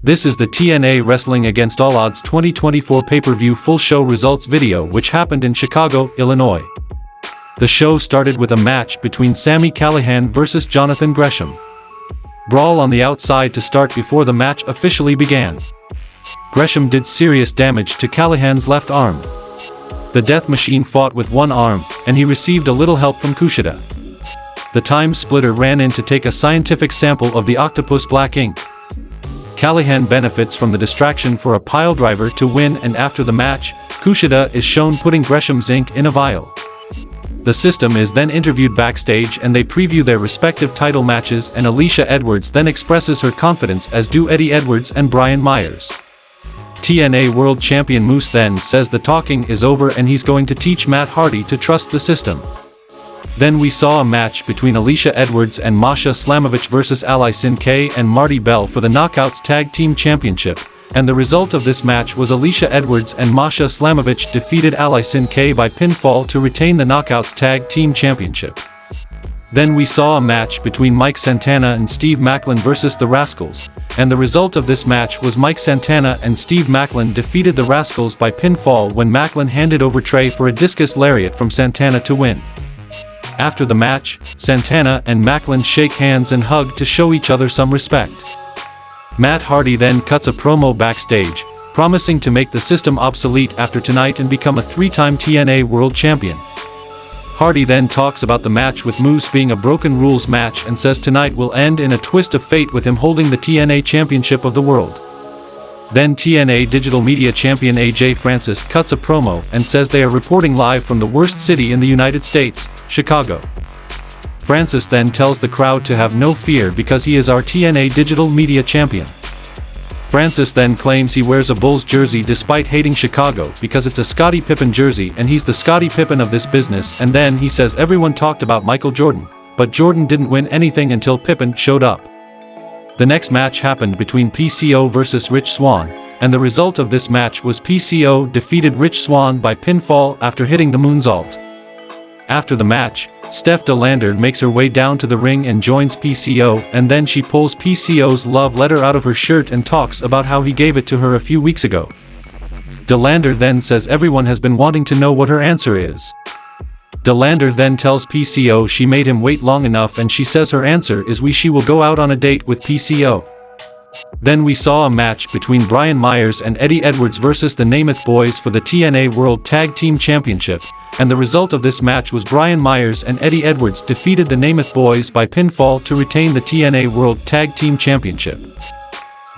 This is the TNA Wrestling Against-All-Odds 2024 pay-per-view full show results video which happened in Chicago, Illinois. The show started with a match between Sami Callihan vs Jonathan Gresham. Brawl on the outside to start before the match officially began. Gresham did serious damage to Callihan's left arm. The Death Machine fought with one arm, and he received a little help from Kushida. The Time Splitter ran in to take a scientific sample of the octopus black ink. Callihan benefits from the distraction for a piledriver to win, and after the match, Kushida is shown putting Gresham's ink in a vial. The System is then interviewed backstage and they preview their respective title matches, and Alicia Edwards then expresses her confidence, as do Eddie Edwards and Brian Myers. TNA World Champion Moose then says the talking is over and he's going to teach Matt Hardy to trust the System. Then we saw a match between Alicia Edwards and Masha Slamovich vs Allysin Kay and Marty Bell for the Knockouts Tag Team Championship, and the result of this match was Alicia Edwards and Masha Slamovich defeated Allysin Kay by pinfall to retain the Knockouts Tag Team Championship. Then we saw a match between Mike Santana and Steve Maclin vs the Rascals, and the result of this match was Mike Santana and Steve Maclin defeated the Rascals by pinfall when Maclin handed over Trey for a discus lariat from Santana to win. After the match, Santana and Maclin shake hands and hug to show each other some respect. Matt Hardy then cuts a promo backstage, promising to make the System obsolete after tonight and become a three-time TNA World Champion. Hardy then talks about the match with Moose being a broken rules match and says tonight will end in a twist of fate with him holding the TNA Championship of the World. Then TNA Digital Media Champion AJ Francis cuts a promo and says they are reporting live from the worst city in the United States, Chicago. Francis then tells the crowd to have no fear because he is our TNA Digital Media Champion. Francis then claims he wears a Bulls jersey despite hating Chicago because it's a Scottie Pippen jersey and he's the Scottie Pippen of this business, and then he says everyone talked about Michael Jordan, but Jordan didn't win anything until Pippen showed up. The next match happened between PCO vs Rich Swann, and the result of this match was PCO defeated Rich Swann by pinfall after hitting the moonsault. After the match, Steph DeLander makes her way down to the ring and joins PCO, and then she pulls PCO's love letter out of her shirt and talks about how he gave it to her a few weeks ago. DeLander then says everyone has been wanting to know what her answer is. DeLander then tells PCO she made him wait long enough, and she says her answer is she will go out on a date with PCO. Then we saw a match between Brian Myers and Eddie Edwards vs the Namath Boys for the TNA World Tag Team Championship, and the result of this match was Brian Myers and Eddie Edwards defeated the Namath Boys by pinfall to retain the TNA World Tag Team Championship.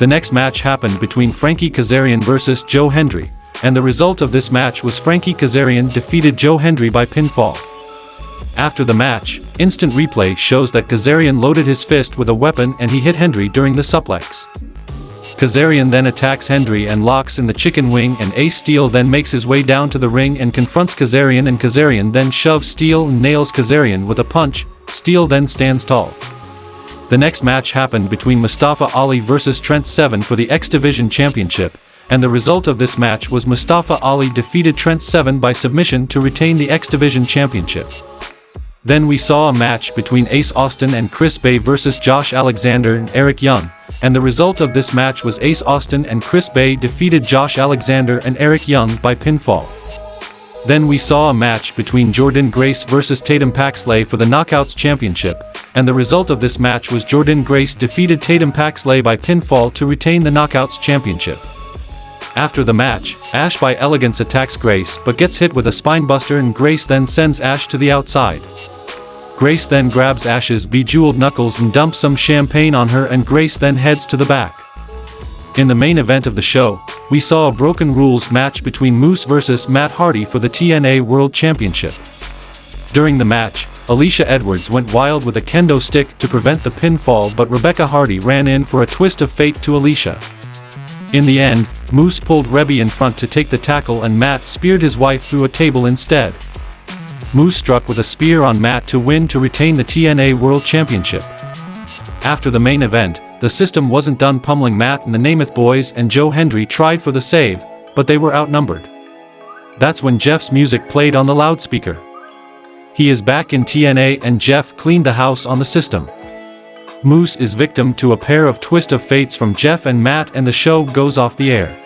The next match happened between Frankie Kazarian vs Joe Hendry, and the result of this match was Frankie Kazarian defeated Joe Hendry by pinfall. After the match, instant replay shows that Kazarian loaded his fist with a weapon and he hit Hendry during the suplex. Kazarian then attacks Hendry and locks in the chicken wing, and Ace Steel then makes his way down to the ring and confronts Kazarian, and Kazarian then shoves Steel and nails Kazarian with a punch. Steel then stands tall. The next match happened between Mustafa Ali vs Trent Seven for the X Division Championship, and the result of this match was Mustafa Ali defeated Trent Seven by submission to retain the X Division Championship. Then we saw a match between Ace Austin and Chris Bay vs Josh Alexander and Eric Young, and the result of this match was Ace Austin and Chris Bay defeated Josh Alexander and Eric Young by pinfall. Then we saw a match between Jordan Grace vs Tatum Paxley for the Knockouts Championship, and the result of this match was Jordan Grace defeated Tatum Paxley by pinfall to retain the Knockouts Championship. After the match, Ash by Elegance attacks Grace but gets hit with a spinebuster, and Grace then sends Ash to the outside. Grace then grabs Ash's bejeweled knuckles and dumps some champagne on her, and Grace then heads to the back. In the main event of the show, we saw a broken rules match between Moose vs Matt Hardy for the TNA World Championship. During the match, Alicia Edwards went wild with a kendo stick to prevent the pinfall, but Rebecca Hardy ran in for a twist of fate to Alicia. In the end, Moose pulled Rebby in front to take the tackle, and Matt speared his wife through a table instead. Moose struck with a spear on Matt to win to retain the TNA World Championship. After the main event, the System wasn't done pummeling Matt and the Namath Boys, and Joe Hendry tried for the save, but they were outnumbered. That's when Jeff's music played on the loudspeaker. He is back in TNA and Jeff cleaned the house on the System. Moose is victim to a pair of twist of fates from Jeff and Matt and the show goes off the air.